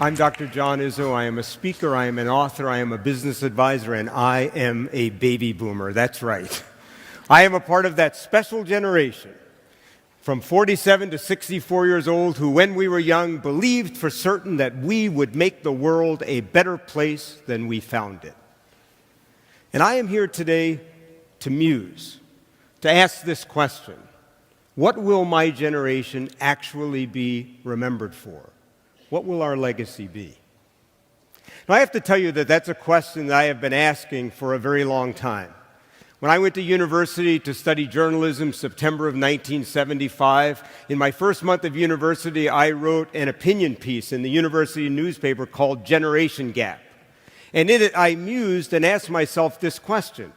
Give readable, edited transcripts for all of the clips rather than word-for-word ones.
I'm Dr. John Izzo. I am a speaker, I am an author, I am a business advisor, and I am a baby boomer. That's right. I am a part of that special generation from 47 to 64 years old who, when we were young, believed for certain that we would make the world a better place than we found it. And I am here today to muse, to ask this question: what will my generation actually be remembered for? What will our legacy be? Now, I have to tell you that that's a question that I have been asking for a very long time. When I went to university to study journalism, September of 1975, in my first month of university, I wrote an opinion piece in the university newspaper called Generation Gap. And in it, I mused and asked myself this question: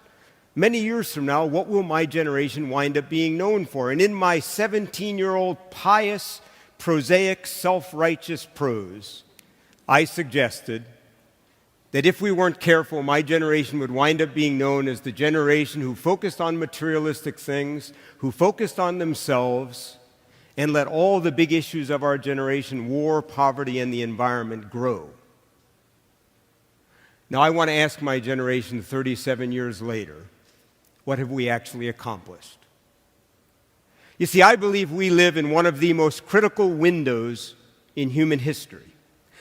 many years from now, what will my generation wind up being known for? And in my 17-year-old pious, prosaic, self-righteous prose, I suggested that if we weren't careful, my generation would wind up being known as the generation who focused on materialistic things, who focused on themselves, and let all the big issues of our generation, war, poverty, and the environment, grow. Now, I want to ask my generation 37 years later, what have we actually accomplished? You see, I believe we live in one of the most critical windows in human history.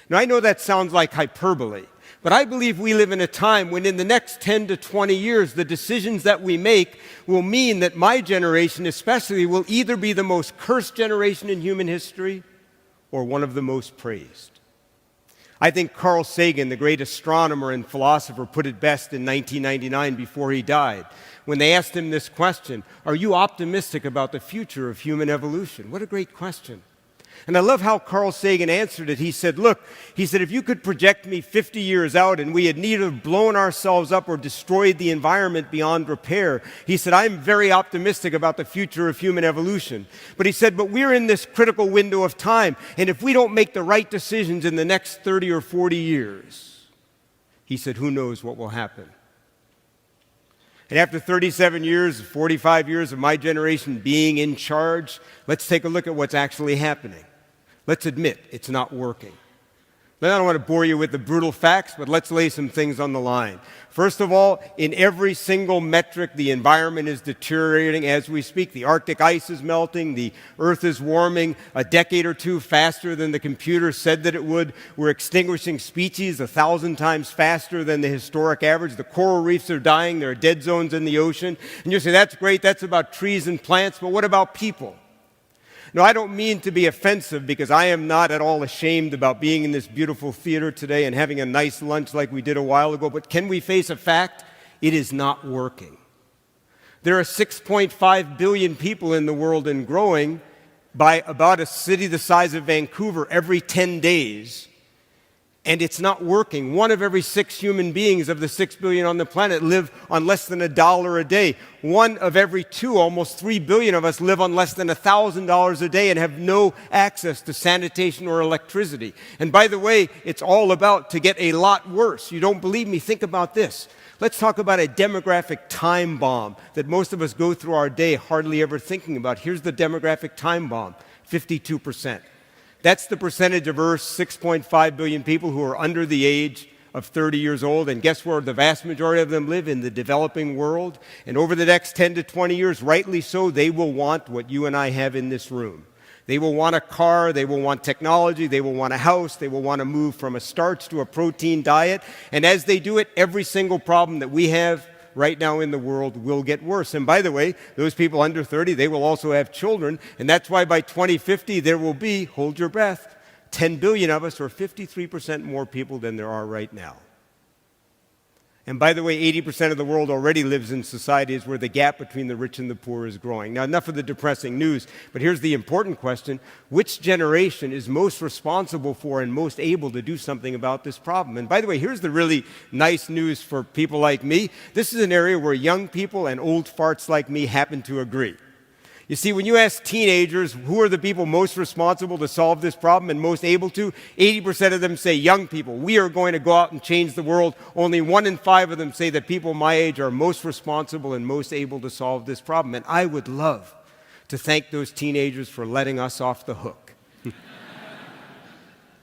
Now, I know that sounds like hyperbole, but I believe we live in a time when in the next 10 to 20 years, the decisions that we make will mean that my generation especially will either be the most cursed generation in human history or one of the most praised. I think Carl Sagan, the great astronomer and philosopher, put it best in 1999 before he died, when they asked him this question: are you optimistic about the future of human evolution? What a great question. And I love how Carl Sagan answered it. He said, look, if you could project me 50 years out and we had neither blown ourselves up or destroyed the environment beyond repair, he said, I'm very optimistic about the future of human evolution. But he said, but we're in this critical window of time, and if we don't make the right decisions in the next 30 or 40 years, he said, who knows what will happen? And after 37 years, 45 years of my generation being in charge, let's take a look at what's actually happening. Let's admit it's not working. Now, I don't want to bore you with the brutal facts, but let's lay some things on the line. First of all, in every single metric, the environment is deteriorating as we speak. The Arctic ice is melting. The Earth is warming a decade or two faster than the computer said that it would. We're extinguishing species 1,000 times faster than the historic average. The coral reefs are dying. There are dead zones in the ocean. And you say, that's great. That's about trees and plants. But what about people? No, I don't mean to be offensive, because I am not at all ashamed about being in this beautiful theater today and having a nice lunch like we did a while ago. But can we face a fact? It is not working. There are 6.5 billion people in the world and growing by about a city the size of Vancouver every 10 days. And it's not working. 1 of every 6 human beings of the 6 billion on the planet live on less than $1 a day. 1 of every 2, almost 3 billion of us, live on less than $1,000 a day and have no access to sanitation or electricity. And by the way, it's all about to get a lot worse. You don't believe me? Think about this. Let's talk about a demographic time bomb that most of us go through our day hardly ever thinking about. Here's the demographic time bomb: 52%. That's the percentage of Earth's 6.5 billion people who are under the age of 30 years old. And guess where the vast majority of them live? In the developing world. And over the next 10 to 20 years, rightly so, they will want what you and I have in this room. They will want a car, they will want technology, they will want a house, they will want to move from a starch to a protein diet. And as they do it, every single problem that we have right now in the world will get worse. And by the way, those people under 30, they will also have children, and that's why by 2050 there will be, hold your breath, 10 billion of us, or 53% more people than there are right now. And by the way, 80% of the world already lives in societies where the gap between the rich and the poor is growing. Now, enough of the depressing news, but here's the important question: which generation is most responsible for and most able to do something about this problem? And by the way, here's the really nice news for people like me. This is an area where young people and old farts like me happen to agree. You see, when you ask teenagers who are the people most responsible to solve this problem and most able to, 80% of them say young people. We are going to go out and change the world. Only 1 in 5 of them say that people my age are most responsible and most able to solve this problem. And I would love to thank those teenagers for letting us off the hook.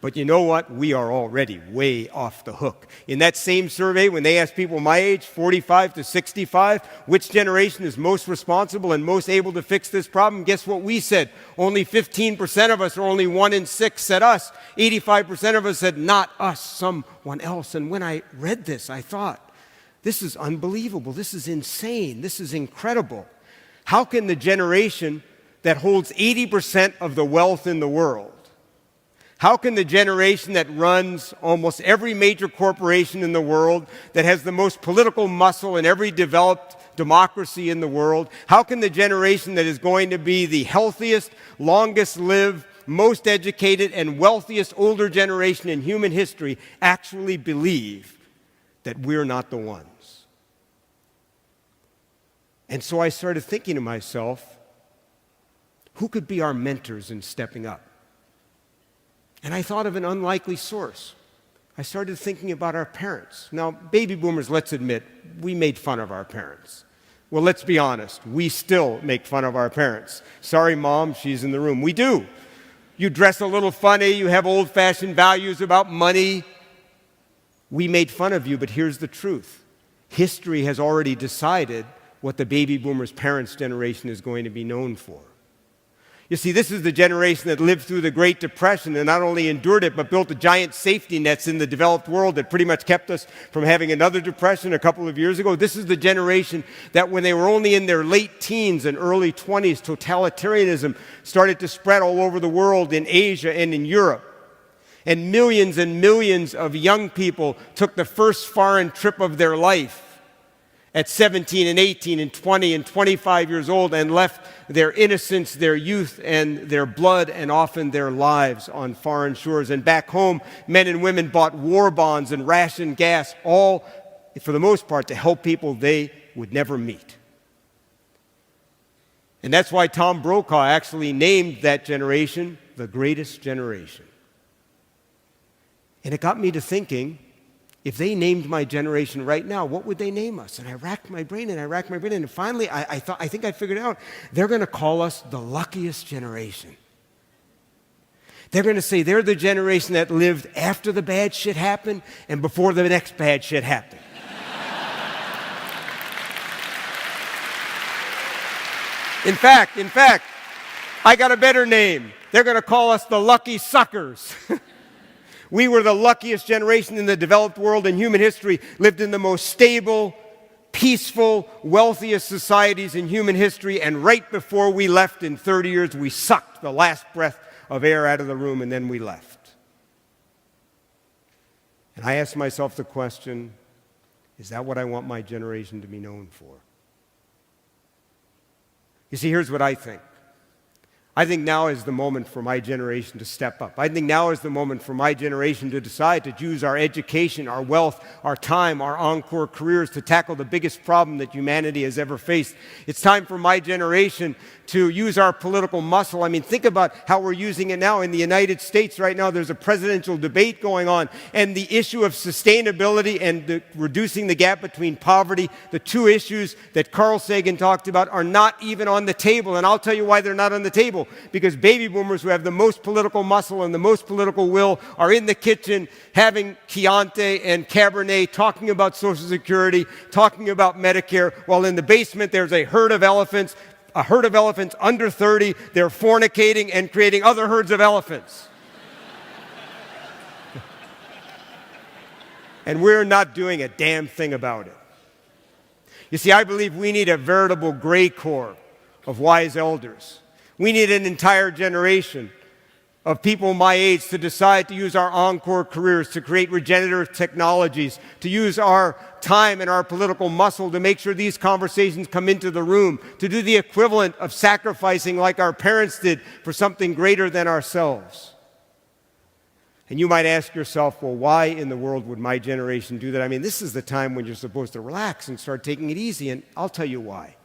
But you know what? We are already way off the hook. In that same survey, when they asked people my age, 45 to 65, which generation is most responsible and most able to fix this problem, guess what we said? Only 15% of us, or only 1 in 6 said us. 85% of us said not us, someone else. And when I read this, I thought, this is unbelievable. This is insane. This is incredible. How can the generation that holds 80% of the wealth in the world, how can the generation that runs almost every major corporation in the world, that has the most political muscle in every developed democracy in the world, how can the generation that is going to be the healthiest, longest lived, most educated, and wealthiest older generation in human history actually believe that we're not the ones? And so I started thinking to myself, who could be our mentors in stepping up? And I thought of an unlikely source. I started thinking about our parents. Now, baby boomers, let's admit, we made fun of our parents. Well, let's be honest. We still make fun of our parents. Sorry, Mom, she's in the room. We do. You dress a little funny. You have old-fashioned values about money. We made fun of you, but here's the truth. History has already decided what the baby boomers' parents' generation is going to be known for. You see, this is the generation that lived through the Great Depression and not only endured it, but built the giant safety nets in the developed world that pretty much kept us from having another depression a couple of years ago. This is the generation that when they were only in their late teens and early 20s, totalitarianism started to spread all over the world, in Asia and in Europe. And millions of young people took the first foreign trip of their life at 17 and 18 and 20 and 25 years old, and left their innocence, their youth, and their blood, and often their lives on foreign shores. And back home, men and women bought war bonds and rationed gas, all, for the most part, to help people they would never meet. And that's why Tom Brokaw actually named that generation the greatest generation. And it got me to thinking, if they named my generation right now, what would they name us? And I racked my brain, and finally I think I figured it out. They're going to call us the luckiest generation. They're going to say they're the generation that lived after the bad shit happened and before the next bad shit happened. In fact, I got a better name. They're going to call us the lucky suckers. We were the luckiest generation in the developed world in human history, lived in the most stable, peaceful, wealthiest societies in human history, and right before we left in 30 years, we sucked the last breath of air out of the room, and then we left. And I asked myself the question, is that what I want my generation to be known for? You see, here's what I think. I think now is the moment for my generation to step up. I think now is the moment for my generation to decide to use our education, our wealth, our time, our encore careers to tackle the biggest problem that humanity has ever faced. It's time for my generation to use our political muscle. I mean, think about how we're using it now. In the United States right now, there's a presidential debate going on, and the issue of sustainability and reducing the gap between poverty, the two issues that Carl Sagan talked about, are not even on the table. And I'll tell you why they're not on the table. Because baby boomers who have the most political muscle and the most political will are in the kitchen having Chianti and Cabernet, talking about Social Security, talking about Medicare, while in the basement there's a herd of elephants under 30. They're fornicating and creating other herds of elephants. And we're not doing a damn thing about it. You see, I believe we need a veritable gray corps of wise elders. We need an entire generation of people my age to decide to use our encore careers, to create regenerative technologies, to use our time and our political muscle to make sure these conversations come into the room, to do the equivalent of sacrificing like our parents did for something greater than ourselves. And you might ask yourself, well, why in the world would my generation do that? I mean, this is the time when you're supposed to relax and start taking it easy, and I'll tell you why.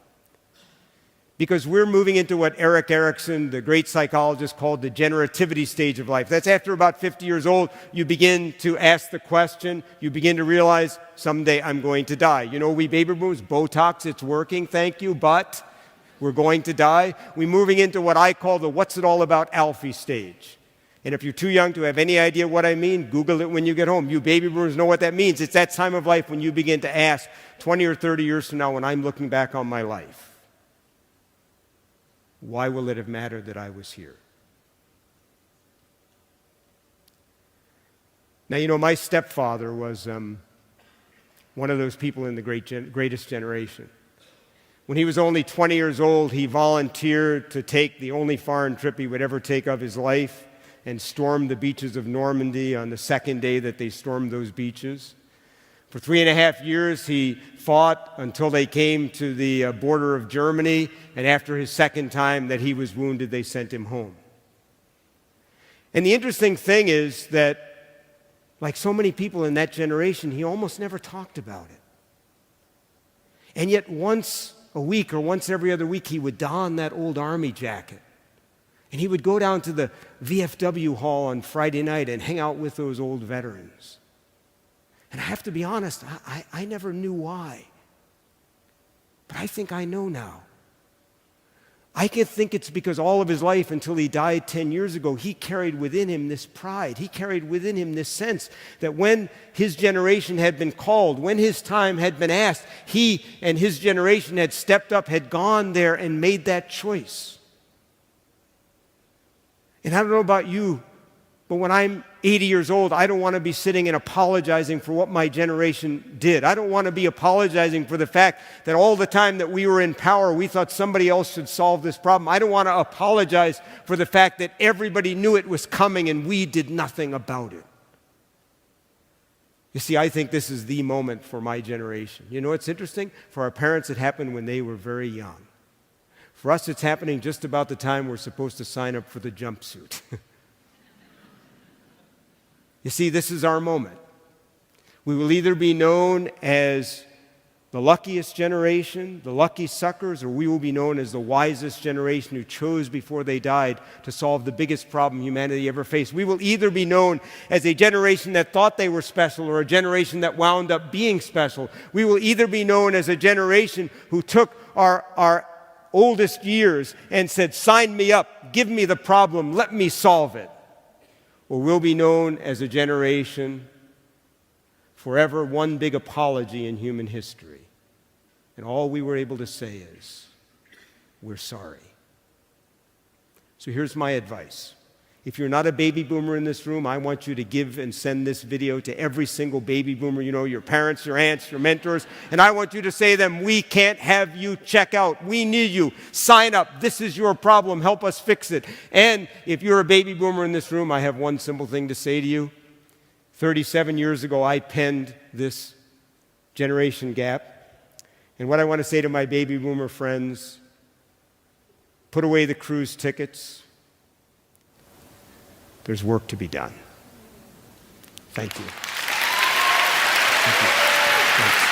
Because we're moving into what Erik Erikson, the great psychologist, called the generativity stage of life. That's after about 50 years old, you begin to ask the question, you begin to realize, someday I'm going to die. You know, we baby boomers, Botox, it's working, thank you, but we're going to die. We're moving into what I call the what's it all about Alfie stage. And if you're too young to have any idea what I mean, Google it when you get home. You baby boomers know what that means. It's that time of life when you begin to ask, 20 or 30 years from now when I'm looking back on my life, why will it have mattered that I was here? Now, you know, my stepfather was one of those people in the greatest generation. When he was only 20 years old, he volunteered to take the only foreign trip he would ever take of his life and storm the beaches of Normandy on the second day that they stormed those beaches. For 3.5 years, he fought until they came to the border of Germany, and after his second time that he was wounded, they sent him home. And the interesting thing is that, like so many people in that generation, he almost never talked about it. And yet once a week or once every other week, he would don that old army jacket. And he would go down to the VFW hall on Friday night and hang out with those old veterans. And I have to be honest, I never knew why. But I think I know now. I can think it's because all of his life until he died 10 years ago, he carried within him this pride. He carried within him this sense that when his generation had been called, when his time had been asked, he and his generation had stepped up, had gone there and made that choice. And I don't know about you, but when I'm 80 years old, I don't want to be sitting and apologizing for what my generation did. I don't want to be apologizing for the fact that all the time that we were in power, we thought somebody else should solve this problem. I don't want to apologize for the fact that everybody knew it was coming and we did nothing about it. You see, I think this is the moment for my generation. You know what's interesting? For our parents, it happened when they were very young. For us, it's happening just about the time we're supposed to sign up for the jumpsuit. You see, this is our moment. We will either be known as the luckiest generation, the lucky suckers, or we will be known as the wisest generation who chose before they died to solve the biggest problem humanity ever faced. We will either be known as a generation that thought they were special or a generation that wound up being special. We will either be known as a generation who took our oldest years and said, sign me up, give me the problem, let me solve it. Or we'll be known as a generation forever one big apology in human history. And all we were able to say is, we're sorry. So here's my advice. If you're not a baby boomer in this room, I want you to give and send this video to every single baby boomer, you know, your parents, your aunts, your mentors, and I want you to say to them, we can't have you check out. We need you. Sign up. This is your problem. Help us fix it. And if you're a baby boomer in this room, I have one simple thing to say to you. 37 years ago, I penned this generation gap. And what I want to say to my baby boomer friends, put away the cruise tickets. There's work to be done. Thank you. Thank you. Thanks.